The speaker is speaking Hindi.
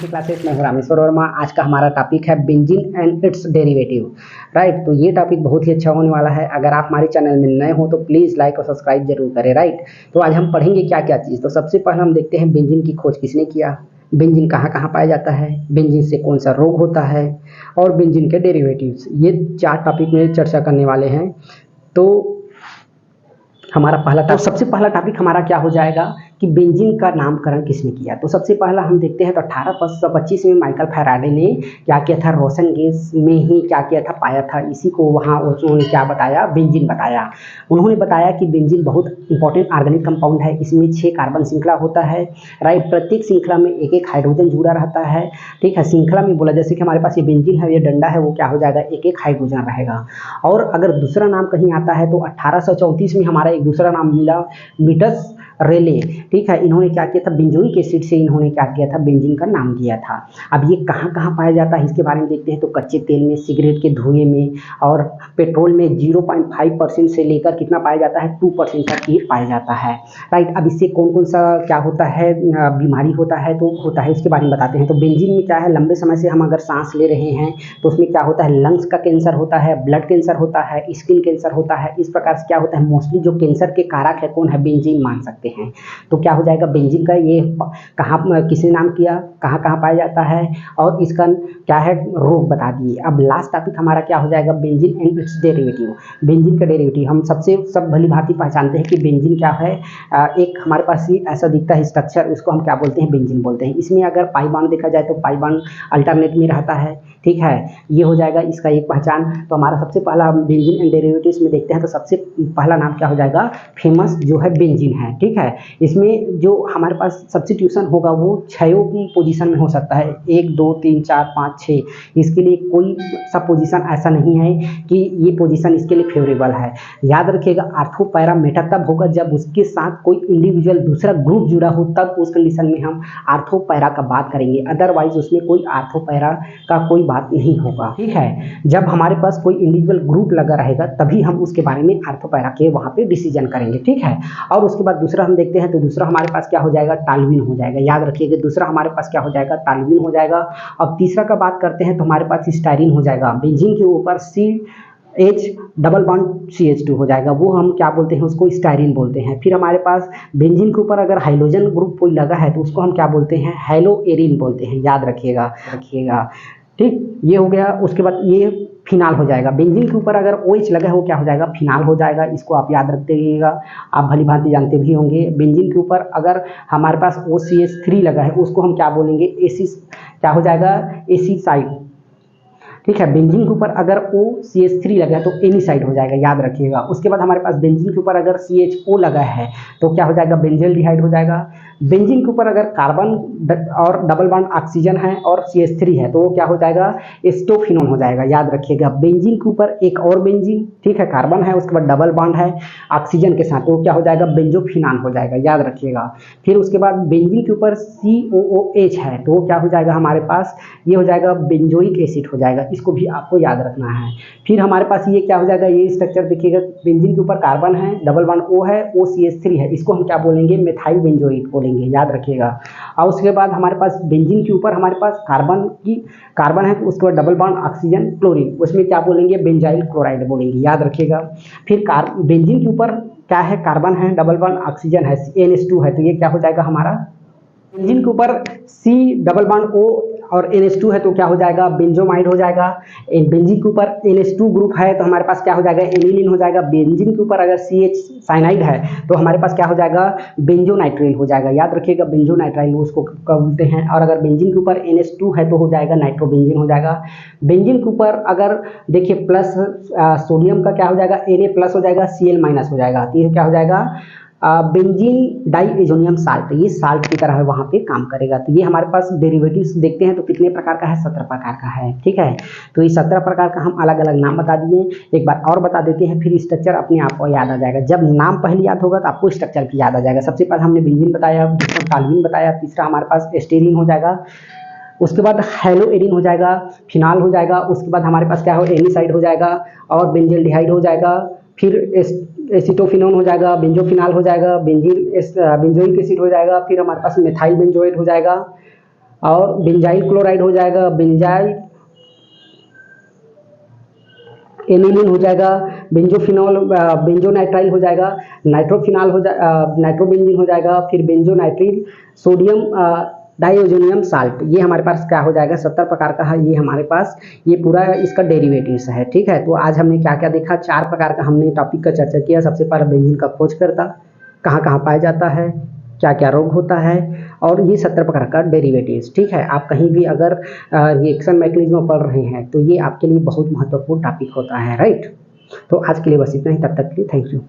की क्लासेस में हूं रामेश्वर वर्मा। आज का हमारा टॉपिक है benzene and it's derivative. Right, तो ये टॉपिक बहुत ही अच्छा होने वाला है। अगर आप हमारे चैनल में नए हो तो प्लीज़ लाइक और सब्सक्राइब जरूर करें। राइट, तो आज हम पढ़ेंगे क्या क्या चीज़। तो सबसे पहले हम देखते हैं बेंजीन की खोज किसने किया, बेंजीन कहाँ कहाँ पाया जाता है, बेंजीन से कौन सा रोग होता है और बेंजीन के डेरिवेटिव्स। ये 4 टॉपिक में चर्चा करने वाले हैं। तो हमारा सबसे पहला टॉपिक हमारा क्या हो जाएगा कि बेंजीन का नामकरण किसने किया। तो सबसे पहला हम देखते हैं तो 1825 में माइकल फैराडे ने क्या किया था, रोशन गैस में ही क्या किया था, पाया था। इसी को वहाँ उन्होंने क्या बताया, बेंजीन बताया। उन्होंने बताया कि बेंजीन बहुत इंपॉर्टेंट ऑर्गेनिक कंपाउंड है। इसमें 6 कार्बन श्रृंखला होता है। राइट, प्रत्येक श्रृंखला में एक एक हाइड्रोजन जुड़ा रहता है। ठीक है, श्रृंखला में बोला जैसे कि हमारे पास ये बेंजीन है, ये डंडा है, वो क्या हो जाएगा, एक एक हाइड्रोजन रहेगा। और अगर दूसरा नाम कहीं आता है तो 1834 में हमारा एक दूसरा नाम मिला, मीटस रेले। ठीक है, इन्होंने क्या किया था, बेंजोइक एसिड से इन्होंने क्या किया था, बेंजीन का नाम दिया था। अब ये कहाँ कहाँ पाया जाता है इसके बारे में देखते हैं। तो कच्चे तेल में, सिगरेट के धुएं में और पेट्रोल में 0.5% से लेकर कितना पाया जाता है, 2% तक ये पाया जाता है। राइट, अब इससे कौन कौन सा क्या होता है, बीमारी होता है, तो होता है इसके बारे में बताते हैं। तो बेंजीन में क्या है, लंबे समय से हम अगर सांस ले रहे हैं तो उसमें क्या होता है, लंग्स का कैंसर होता है, ब्लड कैंसर होता है, स्किन कैंसर होता है। इस प्रकार से क्या होता है, मोस्टली जो कैंसर के कारक है कौन है, बेंजीन मान सकते हैं। तो क्या हो जाएगा, बेंजीन का ये कहाँ किसने नाम किया, कहाँ कहाँ पाया जाता है और इसका क्या है, रोग बता दिए। अब लास्ट टॉपिक हमारा क्या हो जाएगा, benzene and it's derivative. Benzene का डेरिवेटिव हम सब भली भांति पहचानते हैं कि बेंजीन क्या है। एक हमारे पास ही ऐसा दिखता है स्ट्रक्चर, उसको हम क्या बोलते हैं, बेंजीन बोलते हैं। इसमें अगर पाई बॉन्ड देखा जाए तो पाई बॉन्ड अल्टरनेट में रहता है। ठीक है, ये हो जाएगा इसका एक पहचान। तो हमारा सबसे पहला बेंजीन एंड डेरिवेटिव्स में देखते हैं तो सबसे पहला नाम क्या हो जाएगा, फेमस जो है बेंजीन है। ठीक है, इसमें जो हमारे पास सब्स्टिट्यूशन होगा वो 6 की पोजीशन में हो सकता है, 1 2 3 4 5 6। इसके लिए कोई सा पोजीशन ऐसा नहीं है कि ये पोजीशन इसके लिए फेवरेबल है। याद रखिएगा, आर्थो पैरा मेटा तब होगा जब उसके साथ कोई इंडिविजुअल दूसरा ग्रुप जुड़ा हो, तब उस कंडीशन में हम आर्थो पैरा का बात करेंगे। अदरवाइज उसमें कोई आर्थो पैरा का कोई बात नहीं होगा। ठीक है, जब हमारे पास कोई इंडिविजुअल ग्रुप लगा रहेगा तभी हम उसके बारे में आर्थो पैरा के वहाँ पे डिसीजन करेंगे। ठीक है, और उसके बाद दूसरा हम देखते हैं तो दूसरा हमारे पास क्या हो जाएगा, टालविन हो जाएगा। याद रखिएगा, दूसरा हमारे पास क्या हो जाएगा, टालविन हो जाएगा। अब तीसरा का बात करते हैं तो हमारे पास स्टाइरिन हो जाएगा। बेंजीन के ऊपर CH डबल बॉन्ड CH2 हो जाएगा, वो हम क्या बोलते हैं, उसको स्टाइरिन बोलते हैं। फिर हमारे पास बेंजीन के ऊपर अगर हाइड्रोजन ग्रुप कोई लगा है तो उसको हम क्या बोलते हैं, हेलोएरिन बोलते हैं। याद रखिएगा। ठीक, ये हो गया। उसके बाद ये फिनाल हो जाएगा। बेंजीन के ऊपर अगर OH लगा है वो क्या हो जाएगा, फिनाल हो जाएगा। इसको आप याद रखते रहिएगा, आप भली भांति जानते भी होंगे। बेंजीन के ऊपर अगर हमारे पास OCH3 लगा है उसको हम क्या बोलेंगे, एसिस, क्या हो जाएगा, एसिसाइड। ठीक है, बेंजीन के ऊपर अगर OCH3 लगा है तो एनिसाइड हो जाएगा। याद रखिएगा। उसके बाद हमारे पास बेंजीन के ऊपर अगर CHO लगा है तो क्या हो जाएगा, बेंजल्डिहाइड हो जाएगा। बेंजीन के ऊपर अगर कार्बन और डबल बॉन्ड ऑक्सीजन है और CH3 है तो वो क्या हो जाएगा, एस्टोफिनोन हो जाएगा। याद रखिएगा। बेंजीन के ऊपर एक और बेंजीन, ठीक है, कार्बन है, उसके बाद डबल बॉन्ड है ऑक्सीजन के साथ, तो वो क्या हो जाएगा, बेंजोफिनान हो जाएगा। याद रखिएगा। फिर उसके बाद बेंजीन के ऊपर COOH है तो वो क्या हो जाएगा, हमारे पास ये हो जाएगा, बेंजोइक एसिड हो जाएगा। इसको भी आपको याद रखना है। फिर हमारे पास ये क्या हो जाएगा, ये स्ट्रक्चर देखिएगा, बेंजीन के ऊपर कार्बन है, डबल बॉन्ड O है, OCH3 है, इसको हम क्या बोलेंगे, मेथाइल बेंजोइक बोलेंगे। याद रखिएगा। और उसके बाद हमारे पास बेंजीन के ऊपर हमारे पास कार्बन है तो उसके बाद डबल बॉन्ड ऑक्सीजन क्लोरीन, उसमें क्या बोलेंगे, बेंजाइल क्लोराइड बोलेंगे। याद रखिएगा। फिर बेंजीन के ऊपर क्या है, कार्बन है, डबल बॉन्ड ऑक्सीजन है, NH2 है, तो ये क्या हो जाएगा हमारा, बेंजीन के ऊपर C डबल बॉन्ड O और NH2 है तो क्या हो जाएगा, बेंजोमाइड हो जाएगा। बेंजीन के ऊपर NH2 ग्रुप है तो हमारे पास क्या हो जाएगा, एनिलीन हो जाएगा। बेंजीन के ऊपर अगर CH साइनाइड है तो हमारे पास क्या हो जाएगा, बेंजोनाइट्राइल हो जाएगा। याद रखिएगा, बेंजोनाइट्राइल उसको बोलते हैं। और अगर बेंजीन के ऊपर NH2 है तो हो जाएगा नाइट्रोबेंजीन हो जाएगा। बेंजीन के ऊपर अगर देखिए प्लस सोडियम का क्या हो जाएगा, Na+ हो जाएगा, Cl- हो जाएगा। तो ये क्या हो जाएगा, बेंजीन डाइएजोनियम साल्ट, ये साल्ट की तरह वहाँ पे काम करेगा। तो ये हमारे पास डेरिवेटिव्स देखते हैं तो कितने प्रकार का है, 17 प्रकार का है। ठीक है, तो ये 17 प्रकार का हम अलग अलग नाम बता दिए। एक बार और बता देते हैं, फिर स्ट्रक्चर अपने आप को याद आ जाएगा। जब नाम पहले याद होगा तो आपको स्ट्रक्चर भी याद आ जाएगा। सबसे पहले हमने बेंजीन बताया, दूसरा टालविन बताया, तीसरा हमारे पास एस्टेरिन हो जाएगा, उसके बाद हेलोएरिन हो जाएगा, फिनाल हो जाएगा, उसके बाद हमारे पास क्या हो, एनिसाइड हो जाएगा और बेंजल्डिहाइड हो जाएगा। फिर एसिटोफिनोन हो जाएगा, बेंजोफिनाल हो जाएगा, बेंजोइक एसिड हो जाएगा, फिर हमारे पास मेथाइल बेंजोएट हो जाएगा, और बेंजाइल क्लोराइड हो जाएगा, बेंजाइल एनिलीन हो जाएगा, बेंजोफिनॉल बेंजोनाइट्राइल हो जाएगा, नाइट्रोफिनॉल नाइट्रोबेंजीन हो जाएगा, फिर बेंजोनाइट्रिल, सोडियम डाइओजोनियम साल्ट। ये हमारे पास क्या हो जाएगा, 70 प्रकार का है ये हमारे पास, ये पूरा इसका डेरिवेटिव्स है। ठीक है, तो आज हमने क्या क्या देखा, 4 प्रकार का हमने टॉपिक का चर्चा किया। सबसे पहले बेंजीन का खोजकर्ता, कहाँ कहाँ पाया जाता है, क्या क्या रोग होता है, और ये 70 प्रकार का डेरिवेटिव्स। ठीक है, आप कहीं भी अगर रिएक्शन मैकेनिज्म पढ़ रहे हैं तो ये आपके लिए बहुत महत्वपूर्ण टॉपिक होता है। राइट, तो आज के लिए बस इतना ही, तब तक के लिए थैंक यू।